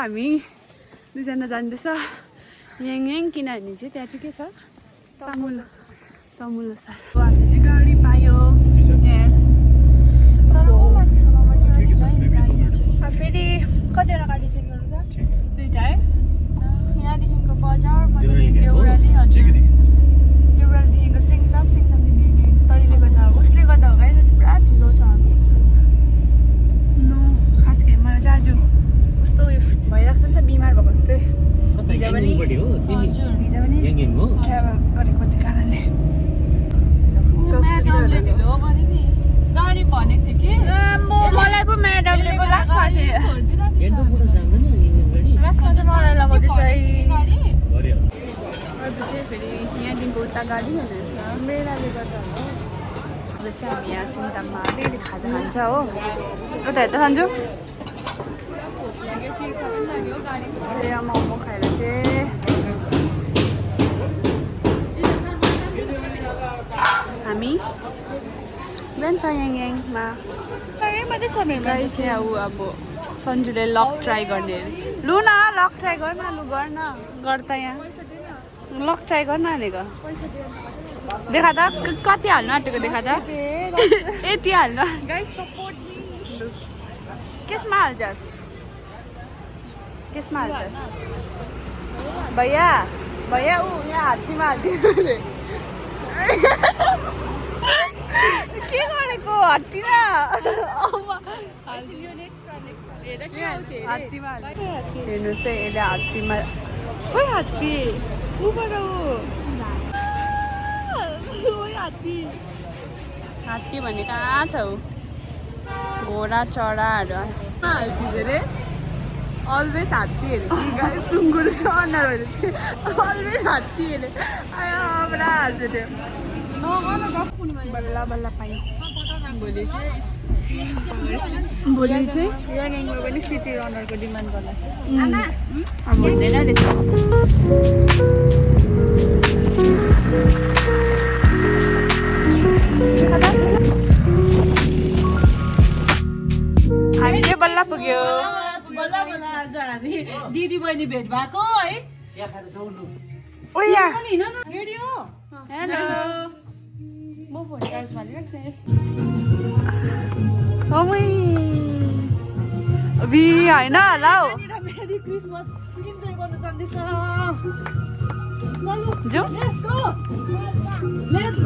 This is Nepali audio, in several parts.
हामी दुईजना जाँदैछ याङ किनभने चाहिँ त्यहाँ चाहिँ के छ तमुलो सार हामीले चाहिँ गाडी पायो फेरि कतिवटा गाडी चेक गर्नु छ दुईवटा है यहाँदेखिको बजार देउराली हजुर देउरालीदेखिको सिङतामदेखि तैँले गर्दा उसले गर्दा हो गाई पुरा ढिलो छ नो खास गरी मलाई चाहिँ आज कस्तो उयो भइरहेको छ नि त बिमार भएको जस्तै हिजो पनि ट्राभल गरेको त्यो कारणले ढिलो भने नि गाडी भनेको थियो कि मलाई पो म्याडमले पो लाग्छ मलाई लगाउँदैछ फेरि यहाँदेखिको उता गाडी हुँदैछ मेलाले गर्दा हो चाहिँ हामी यहाँ सिङताममा अलिकति खाजा खान्छ हो उता हेर्दा खान्छु मोमो खाएर चाहिँ हामी जान्छ याङमा गाई चाहिँ अब सन्जुले लक ट्राई गर्ने लु न लक ट्राई गर न लु गर्न गर त यहाँ लक ट्राई गर्न भनेको देखा त कति हाल्नु आँटेको देखा त यति हाल्नु केसमा हाल्छस् भैया भैया ऊ यहाँ हात्तीमा हालिदिनु के गरेको हट्टिन हेर्नुहोस् है यसले हात्तीमा खोइ हात्ती ऊबाट हात्ती भन्ने कहाँ छ ऊ घोडा चराहरू हाल्थ्यो अरे अलवेज हात्तीहरू कि सुँगुर छ अनुहारहरू चाहिँ अलवेज हात्तीहरू आयो पुरा हाँस्यो थियो बल्ल बल्ल पाएँ भोलि चाहिँ याङमा पनि सिटी रनरको डिमान्ड गर्ला अब हुँदैन रहेछ हामी चाहिँ बल्ल पुग्यो आज हामी दिदी बहिनी भेट भएको है हेलो म फोन चार्जमा लिइराख्छु नि होइन होला हौ मेरी क्रिसमस इन्जोय गर्न जाँदैछ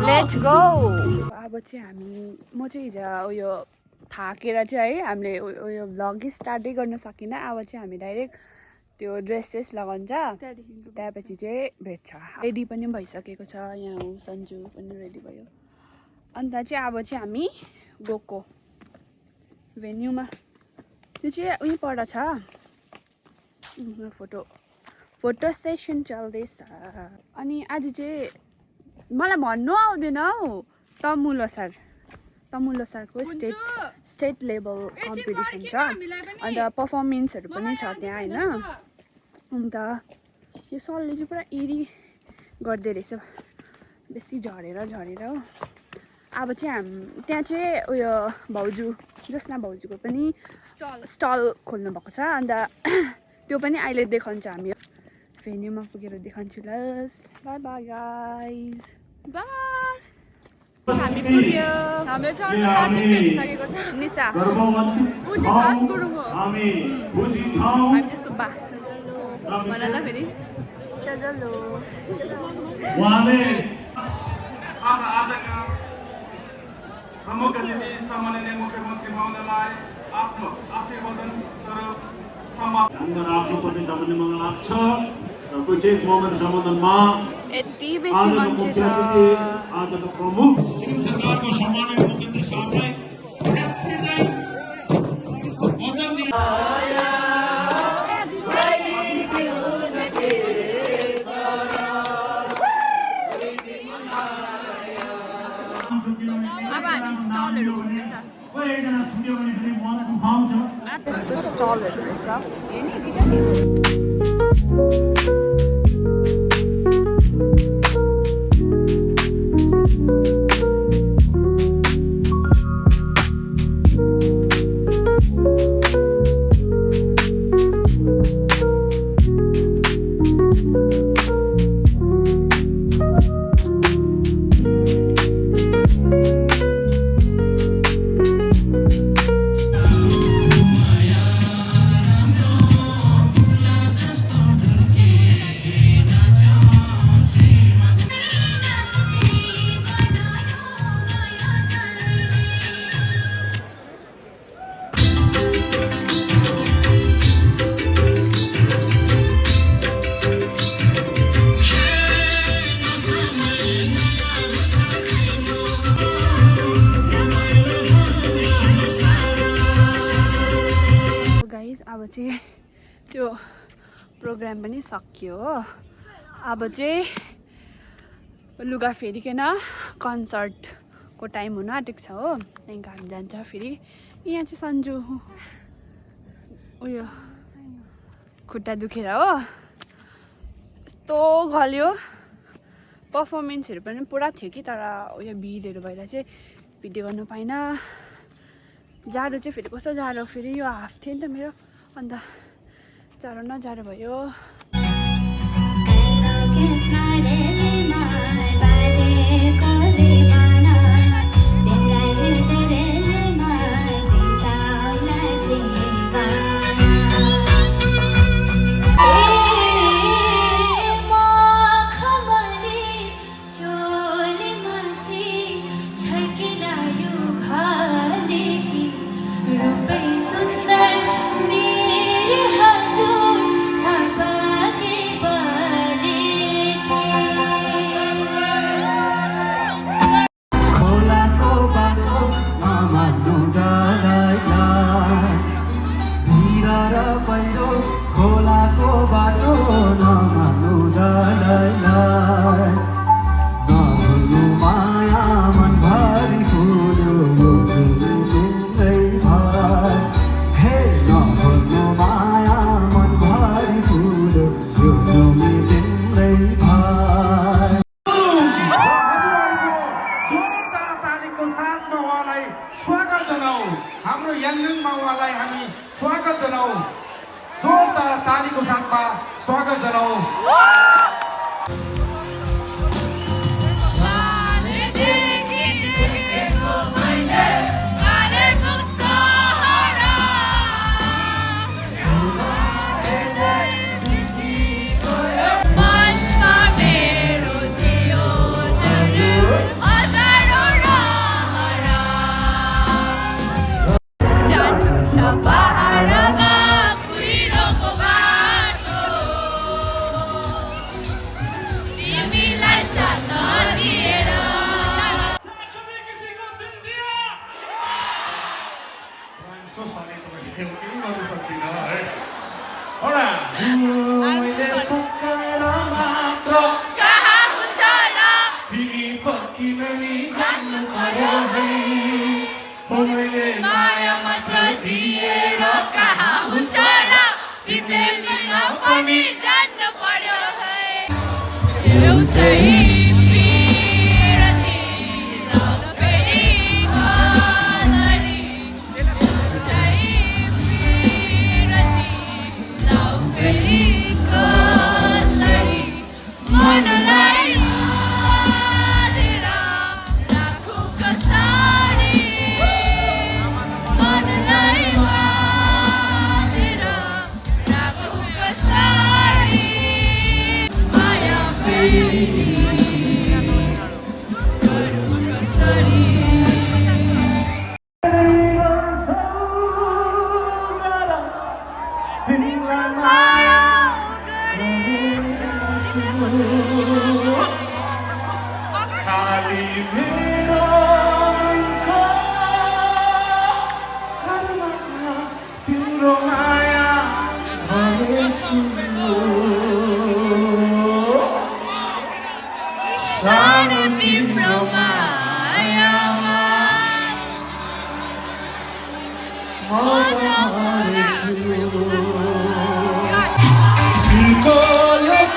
लेट्स गो अब चाहिँ हामी म चाहिँ हिजो उयो थाकेर चाहिँ है हामीले उयो भ्लग स्टार्टै गर्न सकिनँ अब चाहिँ हामी डाइरेक्ट त्यो ड्रेसेस लगाउँछ त्यहाँपछि चाहिँ भेट्छ रेडी पनि भइसकेको छ यहाँ हो सन्जु पनि रेडी भयो अन्त चाहिँ अब चाहिँ हामी गएको भेन्यूमा त्यो चाहिँ उयो पर छ फोटो सेसन चल्दैछ अनि आज चाहिँ मलाई भन्नु आउँदैन हौ तमुलो सरको स्टेट लेभल कम्पिटिसन छ अन्त पर्फर्मेन्सहरू पनि छ त्यहाँ होइन अन्त यो सरले चाहिँ पुरा इरी गर्दै रहेछ बेसी झरेर हो अब चाहिँ त्यहाँ चाहिँ उयो भाउजू जसना भाउजूको पनि स्टल खोल्नु भएको छ अन्त त्यो पनि अहिले देखाउँछ हामी भेन्यूमा पुगेर देखाउँछु ल बाई बाई गाइज बाई हामी पुग्यो हाम्रो चर्को साथी भेटिसकेको छ निशा ऊ चाहिँ खास गुरुङ हो हामी सुब्बा भन त फेरि चजलो प्रमुख अतिथि सम्माननीय मुख्यमन्त्री महोदयलाई आफ्नो आशीर्वादन स्वरूप सम्मान राख्नुपर्ने सबैले मलाई लाग्छ र विशेष मोमेन्ट सम्बन्धमा यति बेसी मान्छे छ आजको प्रमुख सिक्किम सरकारको सम्माननीय मुख्यमन्त्री साहबलाई अब हामी स्टलहरू यस्तो स्टलहरू रहेछ हेर्ने अब चाहिँ त्यो प्रोग्राम पनि सकियो हो। अब चाहिँ लुगा फेरिकन कन्सर्टको टाइम हुन आँटेको छ हो। त्यहाँदेखि हामी जान्छ फेरि। यहाँ चाहिँ सन्जु उयो खुट्टा दुखेर हो यस्तो घल्यो। पर्फर्मेन्सहरू पनि पुरा थियो कि तर उयो भिडहरू भएर चाहिँ भिडियो गर्नु पाइनँ। जाडो चाहिँ फेरि कस्तो जाडो, फेरि यो हाफ थियो नि त मेरो, अन्त जाडो न जाडो भयो। स्वागत जनाऊ हाम्रो याङगाङ माउवालाई हामी स्वागत जनाऊ जोरदार तालीको साथमा स्वागत जनाऊ।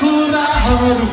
कुराहरू